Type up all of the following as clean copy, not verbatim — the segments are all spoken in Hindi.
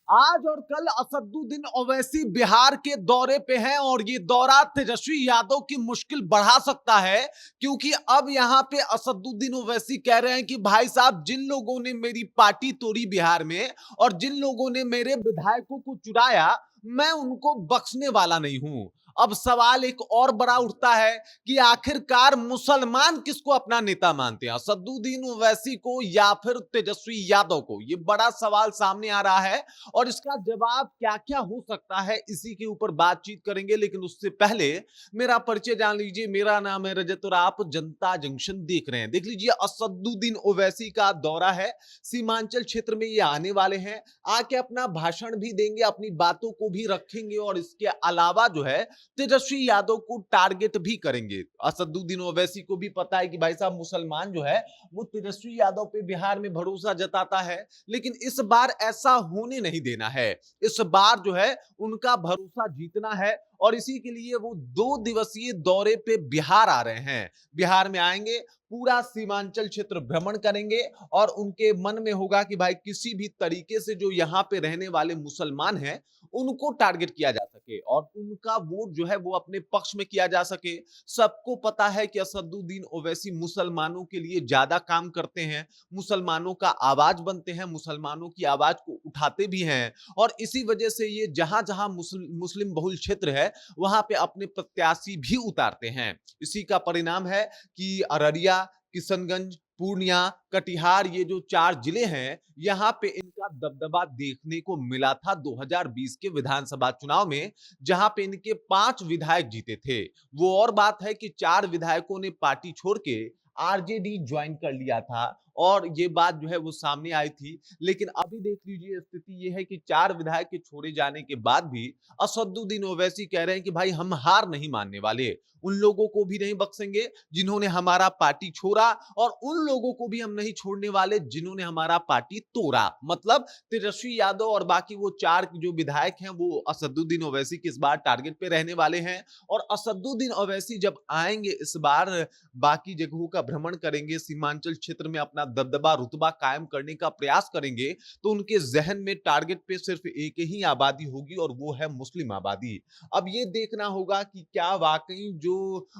आज और कल असदुद्दीन ओवैसी बिहार के दौरे पे हैं और ये दौरा तेजस्वी यादव की मुश्किल बढ़ा सकता है, क्योंकि अब यहां पे असदुद्दीन ओवैसी कह रहे हैं कि भाई साहब, जिन लोगों ने मेरी पार्टी तोड़ी बिहार में और जिन लोगों ने मेरे विधायकों को चुराया, मैं उनको बख्शने वाला नहीं हूं। अब सवाल एक और बड़ा उठता है कि आखिरकार मुसलमान किसको अपना नेता मानते हैं, असदुद्दीन ओवैसी को या फिर तेजस्वी यादव को? ये बड़ा सवाल सामने आ रहा है और इसका जवाब क्या-क्या हो सकता है, इसी के ऊपर बातचीत करेंगे। लेकिन उससे पहले मेरा परिचय जान लीजिए। मेरा नाम है रजत और आप जनता जंक्शन देख रहे हैं। देख लीजिए, असदुद्दीन ओवैसी का दौरा है, सीमांचल क्षेत्र में ये आने वाले हैं, आके अपना भाषण भी देंगे, अपनी बातों को भी रखेंगे और इसके अलावा जो है तेजस्वी यादव को टारगेट भी करेंगे। असदुद्दीन ओवैसी को भी पता है कि भाई साहब, मुसलमान जो है वो तेजस्वी यादव पे बिहार में भरोसा जताता है, लेकिन इस बार ऐसा होने नहीं देना है। इस बार जो है उनका भरोसा जीतना है और इसी के लिए वो 2 दिवसीय दौरे पे बिहार आ रहे हैं। बिहार में आएंगे, पूरा सीमांचल क्षेत्र भ्रमण करेंगे और उनके मन में होगा कि भाई किसी भी तरीके से जो यहाँ पे रहने वाले मुसलमान हैं, उनको टारगेट किया जा सके और उनका वोट जो है वो अपने पक्ष में किया जा सके। सबको पता है कि असदुद्दीन ओवैसी मुसलमानों के लिए ज्यादा काम करते हैं, मुसलमानों का आवाज बनते हैं, मुसलमानों की आवाज को उठाते भी हैं और इसी वजह से ये जहां-जहां मुस्लिम बहुल क्षेत्र है, वहां पे अपने प्रत्याशी भी उतारते हैं। इसी का परिणाम है कि अररिया, किशनगंज, पूर्णिया, कटिहार, ये जो 4 जिले हैं, यहां पे इनका दबदबा देखने को मिला था 2020 के विधानसभा चुनाव में, जहां पे इनके 5 विधायक जीते थे। वो और बात है कि 4 विधायकों ने पार्टी छोड़ के आरजेडी ज्वाइन कर लिया था और ये बात जो है वो सामने आई थी। लेकिन अभी देख लीजिए, स्थिति ये है कि 4 विधायक के छोड़े जाने के बाद भी असदुद्दीन ओवैसी कह रहे हैं कि भाई, हम हार नहीं मानने वाले, उन लोगों को भी नहीं बख्शेंगे जिन्होंने हमारा पार्टी छोड़ा और उन लोगों को भी हम नहीं छोड़ने वाले जिन्होंने हमारा पार्टी तोड़ा। मतलब तेजस्वी यादव और बाकी वो 4 जो विधायक हैं, वो असदुद्दीन ओवैसी के इस बार टारगेट पे रहने वाले हैं और असदुद्दीन ओवैसी जब आएंगे इस बार, बाकी जगहों का भ्रमण करेंगे, सीमांचल क्षेत्र में अपना दबदबा रुतबा कायम करने का प्रयास करेंगे, तो उनके जहन में टारगेट पे सिर्फ एक ही आबादी होगी और वो है मुस्लिम आबादी। अब ये देखना होगा कि क्या वाकई जो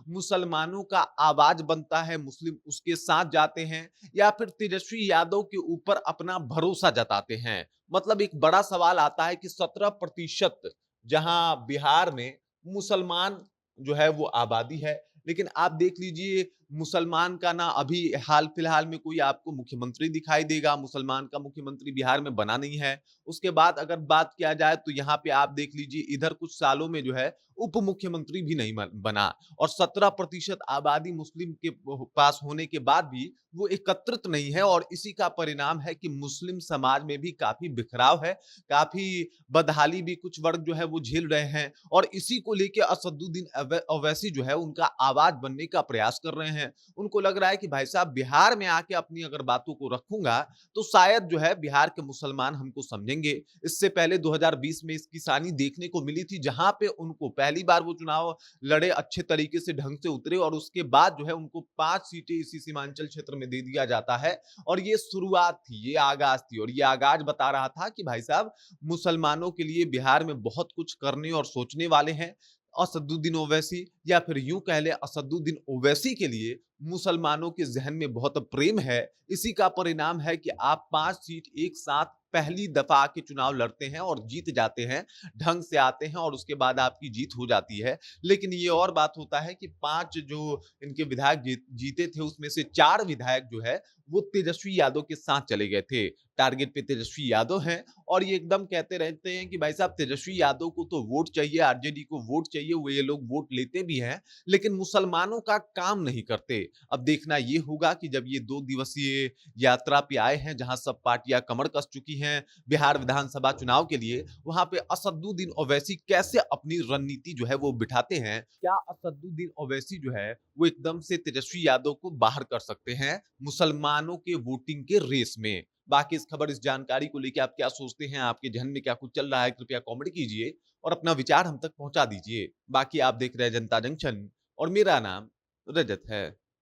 मुसलमानों का आवाज बनता है, मुस्लिम उसके साथ जाते हैं या फिर तेजस्वी यादव के ऊपर अपना भरोसा जताते हैं। मतलब एक बड़ा सवाल आता है कि 17% जहां बिहार में मुसलमान जो है वो आबादी है, लेकिन आप देख लीजिए, मुसलमान का ना अभी हाल फिलहाल में कोई आपको मुख्यमंत्री दिखाई देगा, मुसलमान का मुख्यमंत्री बिहार में बना नहीं है। उसके बाद अगर बात किया जाए तो यहाँ पे आप देख लीजिए, इधर कुछ सालों में जो है उप मुख्यमंत्री भी नहीं बना और 17% आबादी मुस्लिम के पास होने के बाद भी वो एकत्रित नहीं है और इसी का परिणाम है कि मुस्लिम समाज में भी काफी बिखराव है, काफी बदहाली भी कुछ वर्ग जो है वो झेल रहे हैं और इसी को लेके असदुद्दीन ओवैसी जो है उनका आवाज बनने का प्रयास कर रहे हैं। उनको लग रहा है कि भाई साहब, बिहार में आके अपनी अगर बातों को रखूंगा तो शायद जो है बिहार के मुसलमान हमको समझेंगे। इससे पहले 2020 में इसकी सानी देखने को मिली थी, जहां पे उनको पहली बार वो चुनाव लड़े, अच्छे तरीके से ढंग से उतरे और उसके बाद जो है उनको 5 सीटें इसी सीमांचल क्षेत्र में दे दिया जाता है और ये शुरुआत थी, ये आगाज थी और ये आगाज बता रहा था कि भाई साहब, मुसलमानों के लिए बिहार में बहुत कुछ करने और सोचने वाले हैं असदुद्दीन ओवैसी, या फिर यूं कह ले असदुद्दीन ओवैसी के लिए मुसलमानों के जहन में बहुत प्रेम है। इसी का परिणाम है कि आप 5 सीट एक साथ पहली दफा के चुनाव लड़ते हैं और जीत जाते हैं, ढंग से आते हैं और उसके बाद आपकी जीत हो जाती है। लेकिन ये और बात होता है कि 5 जो इनके विधायक जीते थे, उसमें से 4 विधायक जो है वो तेजस्वी यादव के साथ चले गए थे। टारगेट पे तेजस्वी यादव हैं और ये एकदम कहते रहते हैं कि भाई साहब, तेजस्वी यादव को तो वोट चाहिए, आरजेडी को वोट चाहिए, वो ये लोग वोट लेते भी हैं, लेकिन मुसलमानों का काम नहीं करते। अब देखना ये होगा कि जब ये 2 दिवसीय यात्रा पे आए हैं, जहां सब पार्टियां कमर कस चुकी हैं बिहार विधानसभा चुनाव के लिए, वहां पे असदुद्दीन ओवैसी कैसे अपनी रणनीति जो है वो बिठाते हैं। क्या असदुद्दीन ओवैसी जो है वो एकदम से तेजस्वी यादव को बाहर कर सकते हैं मुसलमानों के वोटिंग के रेस में? बाकी इस खबर, इस जानकारी को लेके आप क्या सोचते हैं, आपके जहन में क्या कुछ चल रहा है, कृपया कमेंट कीजिए और अपना विचार हम तक पहुंचा दीजिए। बाकी आप देख रहे हैं जनता जंक्शन और मेरा नाम रजत है।